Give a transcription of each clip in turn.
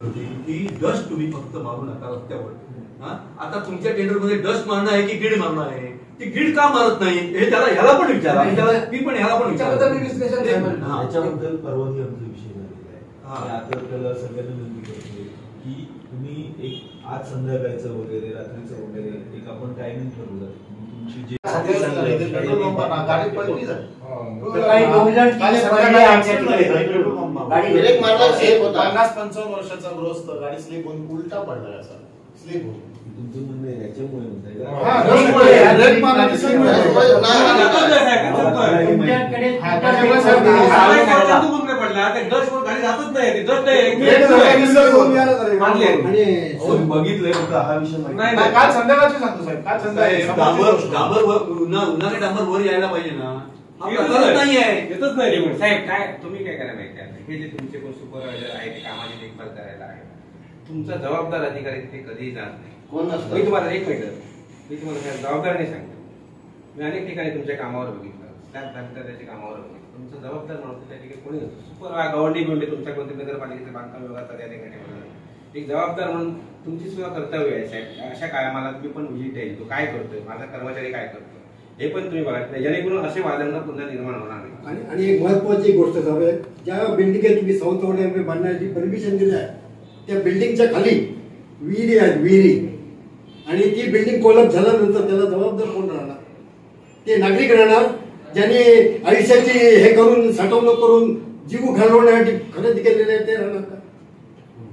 की डस्ट तुम्ही फक्त मारू नका रस्त्यावर. आता तुमच्या टेंडरमध्ये डस्ट मारणं आहे की गिड मारणं आहे, ती गिड का मारत नाही हे त्याला ह्याला पण विचारा, मी पण ह्याला पण विचारतो. त्याच्याबद्दल परवाही आमचा विषय झालेला आहे. आता त्याला सगळ्यांना विनंती करतो की तुम्ही एक आज संध्याकाळचं वगैरे रात्रीचं वगैरे एक आपण टायमिंग ठरवलं तुमची जे गाडी 50-55 वर्षाचा गृहस्थ गाडी स्लिप होऊन उलटा पडला असा स्लिप होऊन. तुमचं म्हणणं याच्यामुळे म्हणताय बघितलंय हा विषय नाही. काल संध्याकाळची सांगतो साहेब, काल संध्याकाळी डांबर वर यायला पाहिजे ना, येतच नाही साहेब. काय तुम्ही काय करायला माहिती आहे, हे जे तुमचे कोण सुपरवायझर आहे ते कामाची देखभाल करायला आहे, तुमचा जबाबदार अधिकारी ते कधीही जात नाही. मी तुम्हाला एक मिनिट मी तुम्हाला जबाबदारीने सांगतो. मी अनेक ठिकाणी तुमच्या कामावर बघितलं, त्याच त्याच्या कामावर बघितलं, तुमचं जबाबदार म्हणून त्या ठिकाणी कोणी नसतो. सुपर गव्हर्निंग बिल्डे तुमच्या कोणत्या नगरपालिकेचे बांधकाम विभागाचा त्या ठिकाणी एक जबाबदार म्हणून तुमची सुद्धा कर्तव्य आहे साहेब. अशा कामाला तुम्ही पण व्हिजिट द्यायची, तो काय करतोय, माझा कर्मचारी काय करतो हे पण तुम्ही बघायचं नाही, जेणेकरून असे वादंग पुन्हा निर्माण होणार नाही. आणि एक महत्वाची गोष्ट झाली, ज्या बिल्डिंग तुम्ही सौंदर्य बांधण्याची परमिशन दिली आहे त्या बिल्डिंगच्या खाली विहिरी आहेत, विहिरी, आणि ती बिल्डिंग कोलॅप्स झाल्यानंतर त्याला जबाबदार कोण राहणार? ते नागरिक राहणार ज्यांनी आयुष्याची हे करून साठवणूक करून जीव घालवण्यासाठी खरेदी केलेले आहे ते राहणार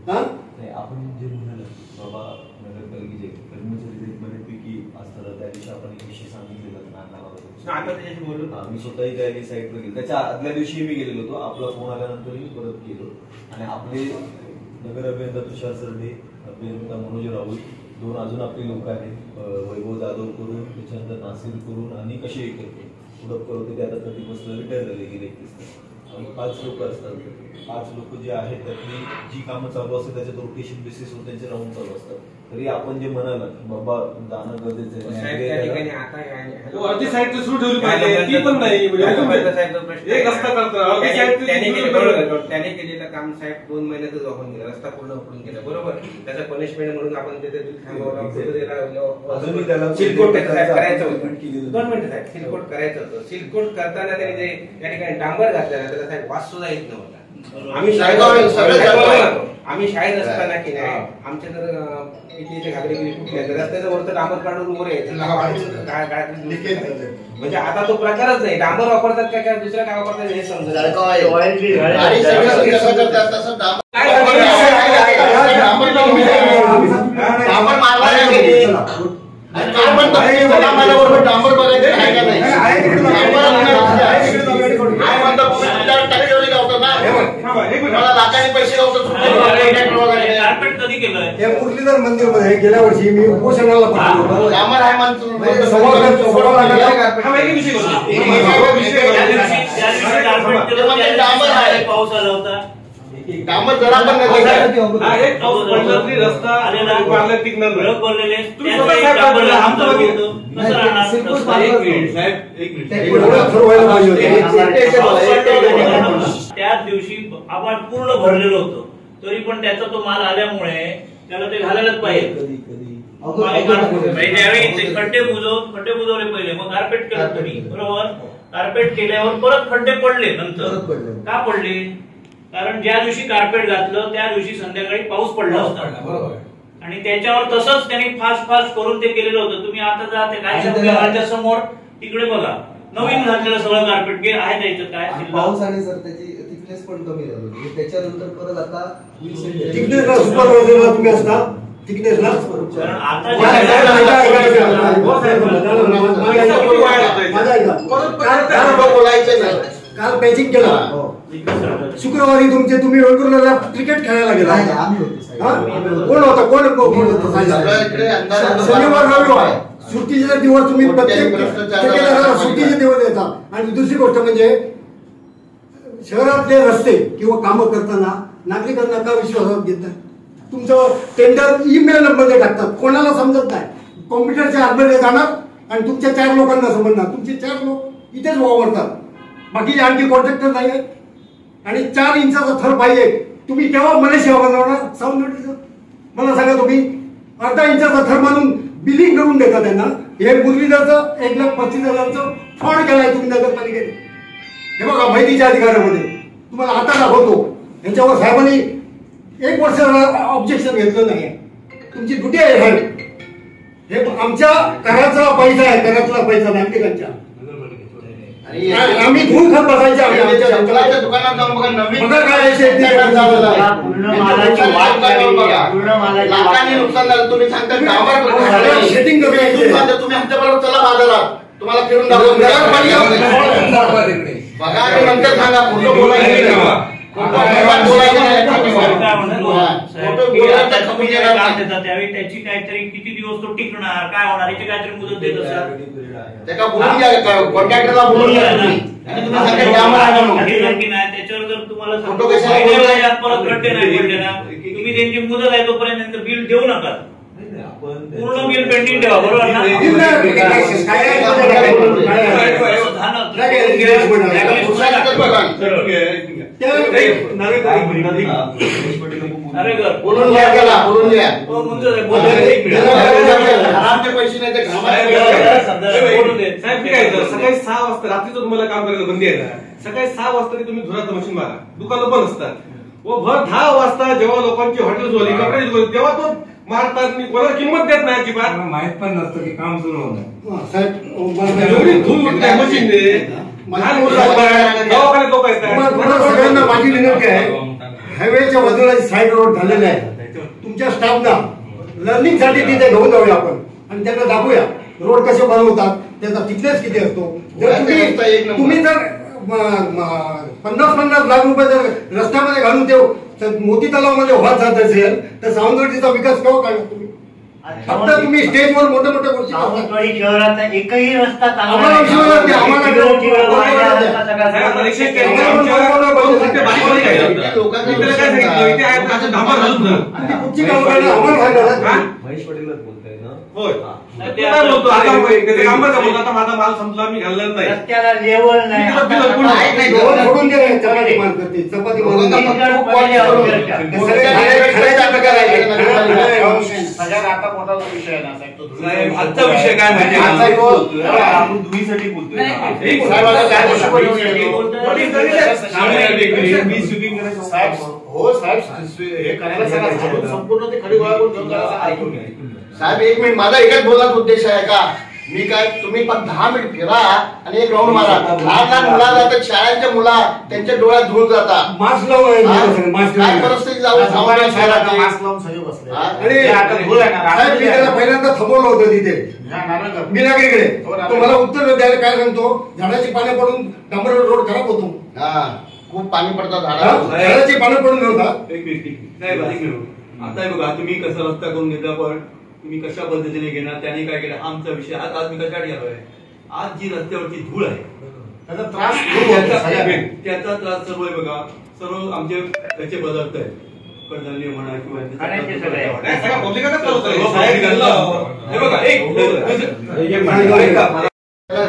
का? आपण जे म्हणाल बाबा नगरपालिकेचे कर्मचारी बऱ्यापैकी असतात, त्या दिवशी आपण एक विषय सांगितलेला मी स्वतःही त्या साईडवर गेलो, त्याच्या आदल्या दिवशी मी गेलेलो होतो. आपला फोन आल्यानंतर मी परत गेलो आणि आपले नगर अभियंता तुषार सरडे, अभियंता मनोज राऊत, दोन अजून आपले लोक आहेत, वैभव जाधव करून, त्याच्यानंतर नासिर करून आणि कसे एकत्र पुढप करते ते आता 30% रिटायर झाले गेले 31. 5 लोक असतात. 5 लोक जे आहेत त्यातली जी कामं चालू असतात त्याच्यात रोटेशन बेसिसवर त्यांचे राऊंड चालू असतात. तरी आपण जे म्हणाला बाबा जाणं गरजेचं आहे, त्याने केलेलं काम साहेब 2 महिन्यातच वाहून गेलं, रस्ता पूर्ण उकडून गेला, बरोबर. त्याचा पनिशमेंट म्हणून आपण तिथे सिलकोट करायचं होतं. 2 मिनिटं साहेब, सिलकोट करायचं होतं. सिलकोट करताना त्याने जे त्या ठिकाणी डांबर घातलेला त्याचा साहेब वास सुद्धा येत नव्हता. आम्ही शाळेत असताना की नाही आमच्या तर घागरीगिरी कुठल्या रस्त्याचं वरचं डांबर काढून वर यायचं म्हणजे आता तो प्रकारच नाही. डांबर वापरतात काय काय दुसरं काय वापरतात हे समजत मुरलीधर मंदिर मध्ये गेल्या वर्षी मी उपोषणाला पाऊस आला होता, त्याच दिवशी आपण पूर्ण भरलेलो होतो, तरी पण त्याचा तो माल आल्यामुळे त्याला ते घालायलाच पाहिजे. खड्डे बुजवले पहिले, मग कार्पेट केलं तुम्ही, बरोबर. कार्पेट केल्यावर परत खड्डे पडले नंतर. का पडले? कारण ज्या दिवशी कार्पेट घातलं त्या दिवशी संध्याकाळी पाऊस पडला होता आणि त्याच्यावर तसंच त्यांनी फास्ट करून ते केलेलं होतं. तुम्ही आता जा ते काय समोर तिकडे बघा, नवीन घातलेलं सगळं कार्पेट आहे त्याचं काय पाऊस आणि सर त्याची थिकनेस पण कमी झाली. त्याच्यानंतर परत आता थिकनेसला सुपरवायझरला तुम्ही असता थिकनेसला काल पॅचिंग केलं. शुक्रवारी तुम्ही वेगवेगळ्या क्रिकेट खेळायला गेला, कोण होता कोण होता? शनिवार रविवार सुट्टीचे दिवस तुम्ही सुट्टीचे दिवस येतात. आणि दुसरी गोष्ट म्हणजे शहरातले रस्ते किंवा कामं करताना नागरिकांना का विश्वासात घेत नाही? तुमचं टेंडर ईमेल मध्ये टाकतात, कोणाला समजत नाही. कॉम्प्युटरच्या आतमध्ये जाणार आणि तुमच्या 4 लोकांना समजणार, तुमचे 4 लोक इथेच वावरतात, बाकी आणखी कॉन्ट्रॅक्टर नाही आहेत. आणि 4 इंचाचा थर पाहिजे, तुम्ही केव्हा मलेशिया बनवणार? तुम्ही अर्धा इंचाचा थर मानून बिलिंग करून देता त्यांना. हे मुरलीधरचं 1,35,000चं फ्रॉड केलाय तुम्ही नगरपालिकेने. हे बघा माहितीच्या अधिकारामध्ये तुम्हाला आता दाखवतो. यांच्यावर साहेबांनी 1 वर्ष ऑब्जेक्शन घेतलं नाही. तुमची ड्युटी आहे साहेब. हे आमच्या कराचा पैसा आहे, करातला पैसा नागरिकांच्या. आम्ही धूळ खात बसायच्या दुकानात जाऊन बघा नवीन लाखांनी नुकसान झालं. तुम्ही सांगता सेटिंग तुम्ही आमच्याबरोबर चला बाजारात, तुम्हाला फिरून दाखवून बघा आणि नंतर सांगा. फोटो बोलायचं त्यावेळी त्याची काहीतरी किती दिवस तो टिकणार, काय होणार याची काहीतरी मुदत देत असाल. कॉन्ट्रॅक्टरला बोलून त्याच्यावर जर तुम्हाला परत खड्डे नाही पडले ना, तुम्ही त्यांची मुदत आहे तोपर्यंत बिल देऊ नका. पूर्ण बिल पेंडिंग ठेवा. बरोबर ना? बोलून घ्या पैसे नाही. सकाळी 6 वाजता रात्रीचं तुम्हाला काम करायला बंदी आहे ना. सकाळी 6 वाजता तुम्ही धुराचं मशीन मारा, दुकानं पण असतात. व भर 10 वाजता जेव्हा लोकांची हॉटेल धुवली, कपडे धुवली, तेव्हा तो मारतात. कोणाला किंमत देत नाही अजिबात. माहित पण नसतं की काम सुरू होणार. एवढी धूळ उठते मशीनने. दवाखान्यात लोक सगळ्यांना माझी विनंती आहे. हायवेच्या बाजूला साईड रोड झालेले आहे. तुमच्या स्टाफला लर्निंग साठी तिथे घेऊन जाऊया आपण आणि त्यांना दाखवूया रोड कसे बनवतात, त्याचा थिकनेस किती असतो. जर तुम्ही जर 50-50 लाख रुपये जर रस्त्यामध्ये घालून ते मोती तलावामध्ये वाद जात असेल तर सावंतवाडीचा विकास केव्हा करणार तुम्ही? फक्त तुम्ही स्टेजवर मोठे मोठे गोष्टी शहराचा एकही रस्ता महेश पटेलच बोलताय ना. होय आता माझा माल संपला, मी घालणार नाही. रस्त्याला लेवल नाही. आता मोठा विषय आहे ना आजचा विषय काय माहिती आपण धुळीसाठी बोलतोय. हो साहेब, हे करायला संपूर्ण ते खडी गोळा करून साहेब. 1 मिनिट, माझा एकच बोलण्याचा उद्देश आहे का? मी काय, तुम्ही फक्त 10 मिनिट फिरा आणि एक राऊंड मारा. लहान लहान मुला जातात, शाळेच्या मुला, त्यांच्या डोळ्यात धूळ जातात. मास्क लावून काय परिस्थिती जाऊन मास्क लावून सगळे बसले. पहिल्यांदा थांबवलं होतं तिथे मिनागरीकडे. तो मला उत्तर द्यायला काय सांगतो, झाडाची पाने पडून डांबर रोड खराब होतो. खूप पाणी पडतात झाडाची पानं पडून होतात. आता हे बघा, तुम्ही कसा रस्ता करून घेतला, पण तुम्ही कशा पद्धतीने घेणार, त्याने काय केलं, आमचा विषय. आज मी कशासाठी आलोय, आज जी रस्त्यावरची धूळ आहे त्याचा त्रास सर्व आहे बघा. सर्व आमचे त्याचे पदार्थ आहेत, कडधान्य म्हणा किंवा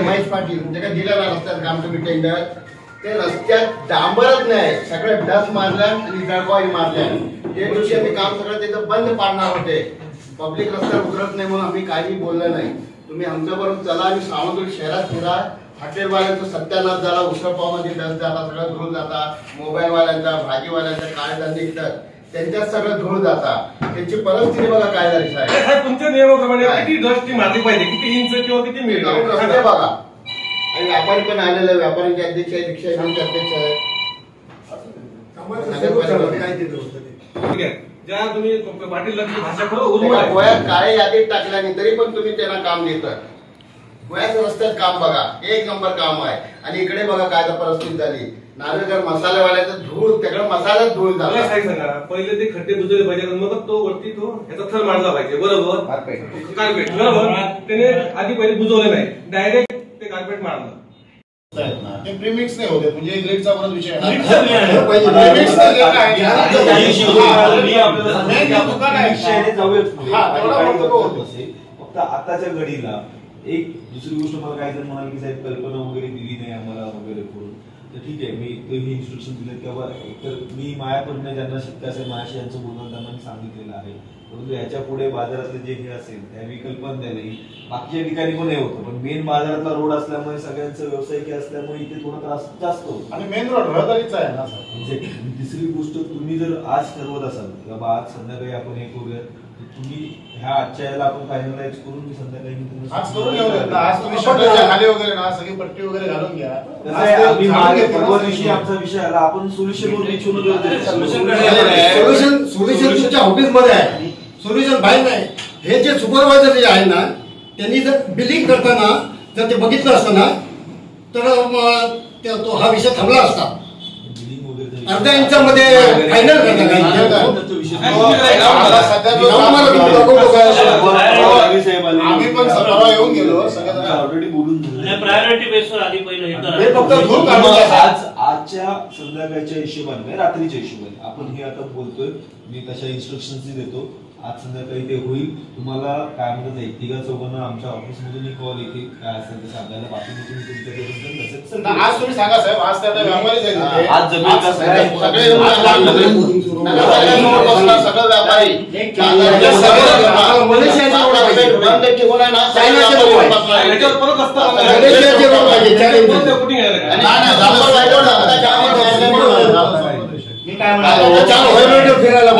महेश पाटील म्हणजे दिला रस्त्यात काम तुम्ही टेंडर, ते रस्त्यात डांबरच नाही, सगळे डस मारल्या आणि जळकॉईल मारल्या. ते दिवशी आम्ही काम सगळं तिथं बंद पाडणार होते. पब्लिक रस्त्यावर उतरत नाही म्हणून आम्ही काही बोललं नाही. तुम्ही आमच्याबरोबर चला आणि सावंतवाडी शहरात फिरा. हॉटेलवाल्यांचा सत्यानाश झाला, उसळपावमध्ये डस झाला, सगळं धूळ जाता. मोबाईलवाल्यांचा, भाजीवाल्यांचा काय धंदे निघतात त्यांच्यात सगळं धूळ जाता. त्यांची परिस्थिती बघा काय झाली साहेब. तुमच्या नियमाप्रमाणे किती डस्टची मारली पाहिजे, किती इंच किंवा किती मीटर रस्ते बघा. आणि व्यापारी पण आलेले, व्यापाऱ्यांचे अध्यक्ष आहे, रिक्षा अध्यक्ष आहे. ज्या तुम्ही पाटील भाषा गोव्यात काळे यादीत टाकल्याने तरी पण तुम्ही त्यांना काम देतात. गोव्याच्या रस्त्यात काम बघा, 1 नंबर काम आहे. आणि इकडे बघा काय परिस्थिती झाली. नार्वेकर मसालेवाल्याचं धूळ, त्याकडे मसाल्यात धूळ झाला. सांगा, पहिले ते खड्डे बुजवले पाहिजे, मग तो वरती तो ह्याचा थर मारला पाहिजे. बरोबर, कार्पेट बरोबर. त्याने आधी पहिले बुजवले नाही, डायरेक्ट ते कार्पेट मारलं. ते प्रीमिक्स नाही होते, म्हणजे ग्रेडचा परत विषय आहे. फक्त आताच्या घडीला एक दुसरी गोष्ट मला काय जर म्हणाल की साहेब कल्पना वगैरे दिली नाही आम्हाला वगैरे करून, तर ठीक आहे, मी ही इन्स्ट्रक्शन दिले किंवा तर मी मायापर्यंत ज्यांना शक्य असेल माझ्याशी यांचं बोलणं त्यांना मी सांगितलेलं आहे. परंतु याच्या पुढे बाजारातले जे हे असेल त्या व्हेकल पण द्यायला येईल, बाकीच्या ठिकाणी पण हे होतं, पण मेन बाजारातला रोड असल्यामुळे सगळ्यांचं व्यावसायिक असल्यामुळे इथे थोडा त्रास जास्त होतो. आणि मेन रोड रहदारीचा आहे ना सर. तिसरी गोष्ट, तुम्ही जर आज ठरवत असाल की बाबा आज संध्याकाळी आपण हे करूया, तुम्ही ह्या आजच्या याला आपण फायनलाइज करून मी संध्याकाळी आज करून घेऊ ना. आज तुम्ही शटरच्या खाली वगैरे ना सगळी पट्टी वगैरे घालून घ्या. परवा दिवशी आमचा विषय आला, आपण सोल्युशन सोल्युशन तुमच्या ऑफिस मध्ये आहे, सोल्युशन बाहेर नाही. हे जे सुपरवायझर जे आहे ना, त्यांनी जर बिलिंग करताना जर ते बघितलं असतं ना तर तो हा विषय थांबला असता. अर्ध्या इंचामध्ये फायनल आम्ही पण परवा येऊन गेलो ऑलरेडी बोलून प्रायोरिटी बेसवर आधी पहिलं आजच्या संध्याकाळच्या हिशोबाने रात्रीच्या हिशोबाने आपण हे आता बोलतोय, मी तशा इन्स्ट्रक्शन्स देतो. आज संध्याकाळी ते होईल. तुम्हाला काय म्हणतात एक तिघा चौघांना आमच्या ऑफिस मधून कॉल येतील, काय असेल ते सांगायला. बाकी तुम्ही तुमच्याकडे आज तुम्ही सांगा साहेब, आज त्या व्यापारी आज जमीन सगळे सगळं व्यापारी फिरायला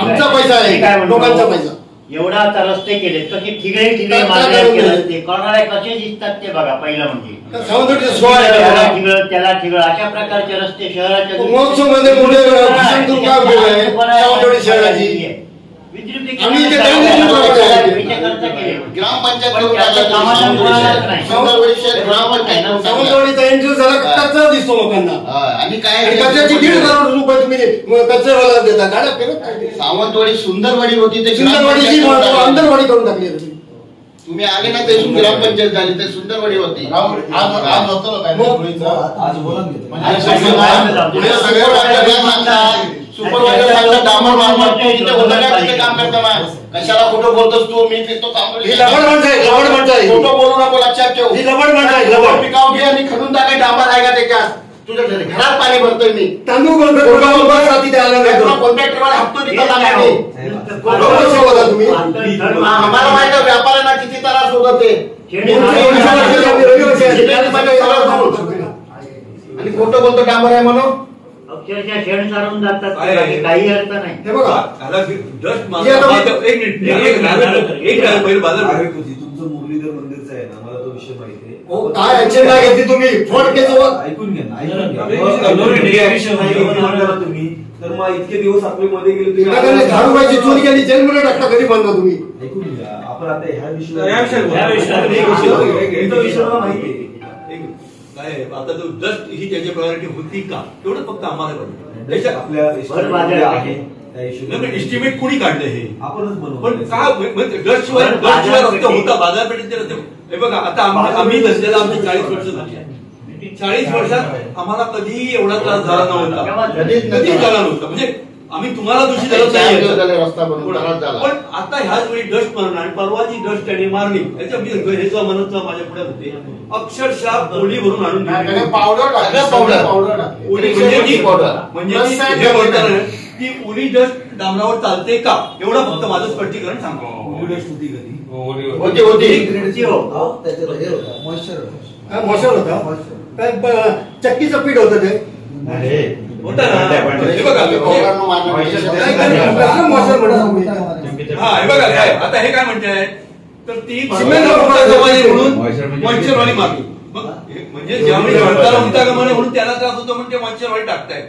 आमचा पैसा आहे, लोकांचा पैसा. एवढा आता रस्ते केले तर ठिगळे मार्गावर केलं ते करणारे कसे दिसतात ते बघा. पहिलं म्हणजे त्याला ठिगळ अशा प्रकारचे रस्ते शहराच्या महोत्सवमध्ये सावंतवाडीचा एंट्री झाला कच्चा दिसतो लोकांना. आणि काय कचऱ्याची 1.5 करोड रुपये तुम्ही कचऱ्यावाला देता. गाड्या फिरत सावंतवाडी सुंदरवाडी होती ते सुंदरवाडीची अंदरवाडी करून टाकली. तुम्ही आले ना ते ग्रामपंचायत झाली, ते सुंदरवाडी होती. सुपरवायझर सांगता डांबर मारणार तिथे होतं काय तिथे काम करताना. कशाला खोटं बोलतोस तू? मी तो काम खोटं बोलू नको, लक्षात ठेव. पिकाव घे आणि खणून टाकाय. डांबर आहे का त्याच्यात? तुझ्या घरात पाणी भरतोय मी. तांदूळ कॉन्ट्रॅक्टरवाला हप्तो देतात तुम्ही. आम्हाला माहिती आहे व्यापाऱ्यांना किती त्रास होत ते. आणि खोटं बोलतो डांबर आहे म्हणून अक्षरशः शेण सारून जातात, काही अर्थ नाही. हे बघा तुमचं मुरलीधर मंदिरचं आहे ना, मला तो विषय माहिती आहे. काय ऍक्शन नाही घेतली तुम्ही? फ्रॉड केस ऐकून घ्या तुम्ही. तर मग इतके दिवस आपले मध्ये गेले, तुम्ही दारूबाईची चोरी केली, जेलमध्ये टाकता, कधी बांधला तुम्ही? ऐकून घ्या. आपण आता ह्या विषयाला माहिती आहे काय आता तो जस्ट ही त्याची प्रायोरिटी होती का तेवढं फक्त आम्हाला एस्टिमेट कोणी काढलं हे आपणच पण का डस्ट शिवाय रस्ते होता बाजारपेठेचे रस्ते. हे बघा आता आम्ही बसलेला आमची 40 वर्ष झाली. 40 वर्षात आम्हाला कधी एवढा त्रास झाला नव्हता, कधी झाला नव्हता. म्हणजे आम्ही तुम्हाला दोषी धरत नाही, पण आता ह्याच वेळी डस्ट मारणं आणि परवाची डस्ट त्याने मारली याच्या मी हेच म्हणत माझ्या पुढे होते. अक्षरशः ओली भरून आणून म्हणजे ती ओली डस्ट डांबरावर चालते का एवढं फक्त माझं स्पष्टीकरण सांगतो. ओली डस्ट होती कधी? मॉइश्चर होता, चक्कीचं पीठ होतं ते होता ना. हे बघा काय आता हे काय म्हणताय तर ती म्हणून मॉइश्चरवाडी मारली. म्हणजे ज्यामुळे म्हणून त्याला त्रास होतो म्हणून ते मॉइश्चरवाडी टाकताय.